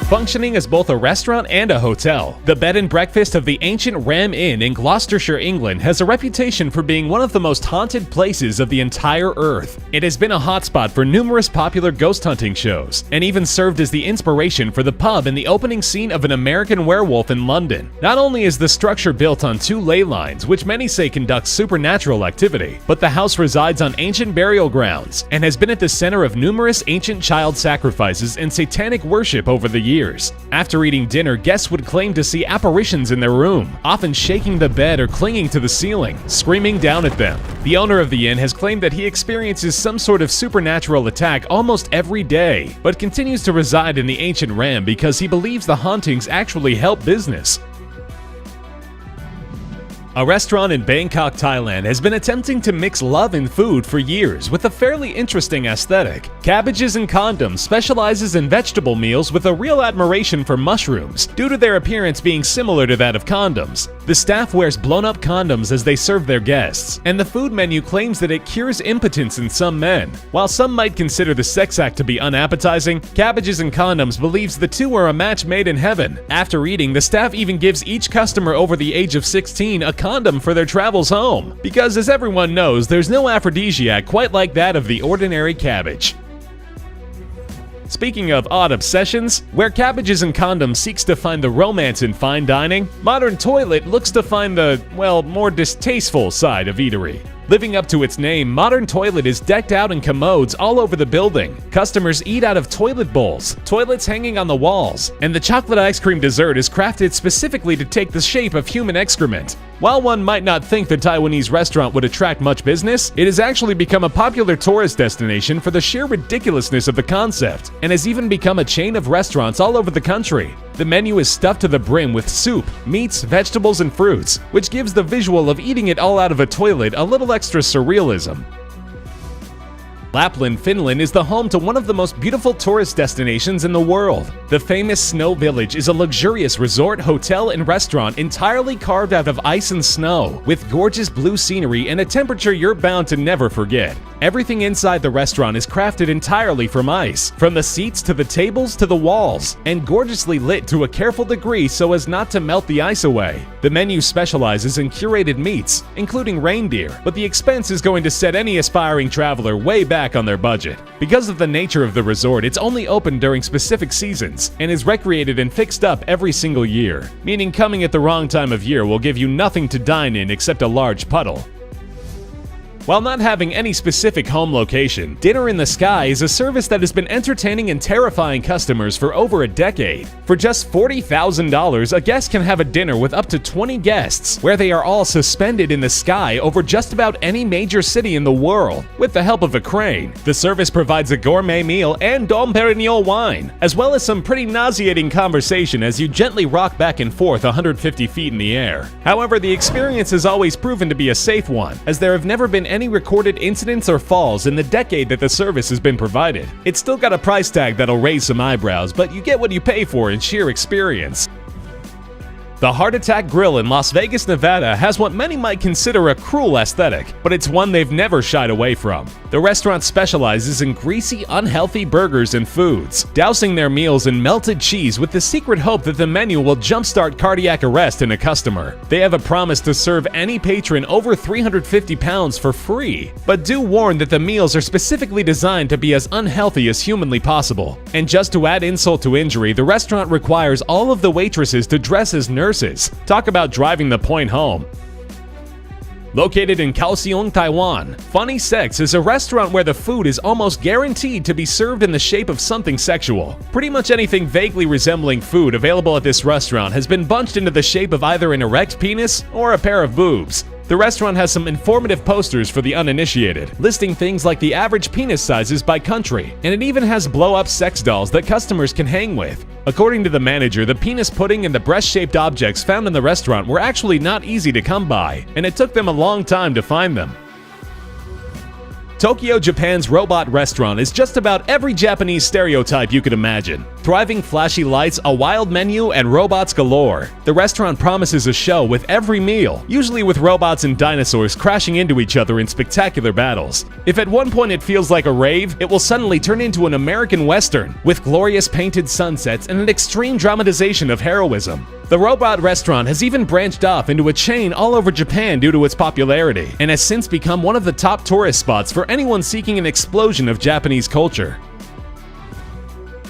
Functioning as both a restaurant and a hotel, the bed and breakfast of the ancient Ram Inn in Gloucestershire, England has a reputation for being one of the most haunted places of the entire earth. It has been a hotspot for numerous popular ghost hunting shows, and even served as the inspiration for the pub in the opening scene of An American Werewolf in London. Not only is the structure built on two ley lines, which many say conduct supernatural activity, but the house resides on ancient burial grounds, and has been at the center of numerous ancient child sacrifices and satanic worship over the years. After eating dinner, guests would claim to see apparitions in their room, often shaking the bed or clinging to the ceiling, screaming down at them. The owner of the inn has claimed that he experiences some sort of supernatural attack almost every day, but continues to reside in the ancient Ram because he believes the hauntings actually help business. A restaurant in Bangkok, Thailand has been attempting to mix love and food for years with a fairly interesting aesthetic. Cabbages and Condoms specializes in vegetable meals with a real admiration for mushrooms, due to their appearance being similar to that of condoms. The staff wears blown-up condoms as they serve their guests, and the food menu claims that it cures impotence in some men. While some might consider the sex act to be unappetizing, Cabbages and Condoms believes the two are a match made in heaven. After eating, the staff even gives each customer over the age of 16 a condom for their travels home, because as everyone knows, there's no aphrodisiac quite like that of the ordinary cabbage. Speaking of odd obsessions, where Cabbages and Condoms seeks to find the romance in fine dining, Modern Toilet looks to find the, well, more distasteful side of eatery. Living up to its name, Modern Toilet is decked out in commodes all over the building. Customers eat out of toilet bowls, toilets hanging on the walls, and the chocolate ice cream dessert is crafted specifically to take the shape of human excrement. While one might not think the Taiwanese restaurant would attract much business, it has actually become a popular tourist destination for the sheer ridiculousness of the concept, and has even become a chain of restaurants all over the country. The menu is stuffed to the brim with soup, meats, vegetables, and fruits, which gives the visual of eating it all out of a toilet a little extra surrealism. Lapland, Finland is the home to one of the most beautiful tourist destinations in the world. The famous Snow Village is a luxurious resort, hotel, and restaurant entirely carved out of ice and snow, with gorgeous blue scenery and a temperature you're bound to never forget. Everything inside the restaurant is crafted entirely from ice, from the seats to the tables to the walls, and gorgeously lit to a careful degree so as not to melt the ice away. The menu specializes in curated meats, including reindeer, but the expense is going to set any aspiring traveler way back on their budget. Because of the nature of the resort, it's only open during specific seasons, and is recreated and fixed up every single year, meaning coming at the wrong time of year will give you nothing to dine in except a large puddle. While not having any specific home location, Dinner in the Sky is a service that has been entertaining and terrifying customers for over a decade. For just $40,000, a guest can have a dinner with up to 20 guests, where they are all suspended in the sky over just about any major city in the world, with the help of a crane. The service provides a gourmet meal and Dom Perignon wine, as well as some pretty nauseating conversation as you gently rock back and forth 150 feet in the air. However, the experience has always proven to be a safe one, as there have never been any recorded incidents or falls in the decade that the service has been provided. It's still got a price tag that'll raise some eyebrows, but you get what you pay for in sheer experience. The Heart Attack Grill in Las Vegas, Nevada has what many might consider a cruel aesthetic, but it's one they've never shied away from. The restaurant specializes in greasy, unhealthy burgers and foods, dousing their meals in melted cheese with the secret hope that the menu will jumpstart cardiac arrest in a customer. They have a promise to serve any patron over 350 pounds for free, but do warn that the meals are specifically designed to be as unhealthy as humanly possible. And just to add insult to injury, the restaurant requires all of the waitresses to dress as nurses. Talk about driving the point home. Located in Kaohsiung, Taiwan, Funny Sex is a restaurant where the food is almost guaranteed to be served in the shape of something sexual. Pretty much anything vaguely resembling food available at this restaurant has been bunched into the shape of either an erect penis or a pair of boobs. The restaurant has some informative posters for the uninitiated, listing things like the average penis sizes by country, and it even has blow-up sex dolls that customers can hang with. According to the manager, the penis pudding and the breast-shaped objects found in the restaurant were actually not easy to come by, and it took them a long time to find them. Tokyo, Japan's robot restaurant is just about every Japanese stereotype you could imagine. thriving flashy lights, a wild menu, and robots galore. The restaurant promises a show with every meal, usually with robots and dinosaurs crashing into each other in spectacular battles. If at one point it feels like a rave, it will suddenly turn into an American Western, with glorious painted sunsets and an extreme dramatization of heroism. The robot restaurant has even branched off into a chain all over Japan due to its popularity, and has since become one of the top tourist spots for anyone seeking an explosion of Japanese culture.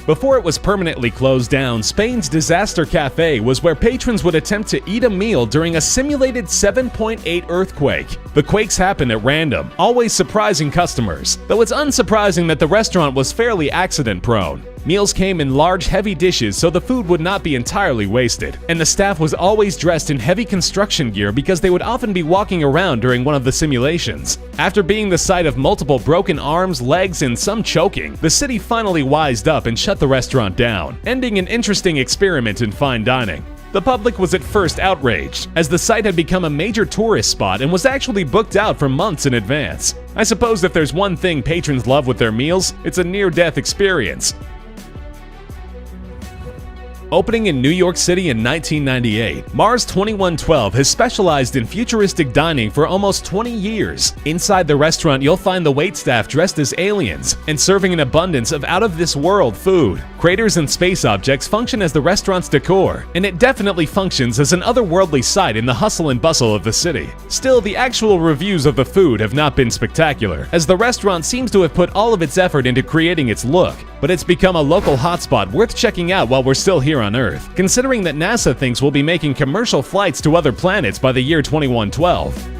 Before it was permanently closed down, Spain's Disaster Cafe was where patrons would attempt to eat a meal during a simulated 7.8 earthquake. The quakes happened at random, always surprising customers, though it's unsurprising that the restaurant was fairly accident-prone. Meals came in large, heavy dishes so the food would not be entirely wasted, and the staff was always dressed in heavy construction gear because they would often be walking around during one of the simulations. After being the site of multiple broken arms, legs, and some choking, the city finally wised up and shut the restaurant down, ending an interesting experiment in fine dining. The public was at first outraged, as the site had become a major tourist spot and was actually booked out for months in advance. I suppose if there's one thing patrons love with their meals, it's a near-death experience. Opening in New York City in 1998, Mars 2112 has specialized in futuristic dining for almost 20 years. Inside the restaurant, you'll find the waitstaff dressed as aliens and serving an abundance of out-of-this-world food. Craters and space objects function as the restaurant's decor, and it definitely functions as an otherworldly sight in the hustle and bustle of the city. Still, the actual reviews of the food have not been spectacular, as the restaurant seems to have put all of its effort into creating its look, but it's become a local hotspot worth checking out while we're still here on Earth, considering that NASA thinks we'll be making commercial flights to other planets by the year 2112.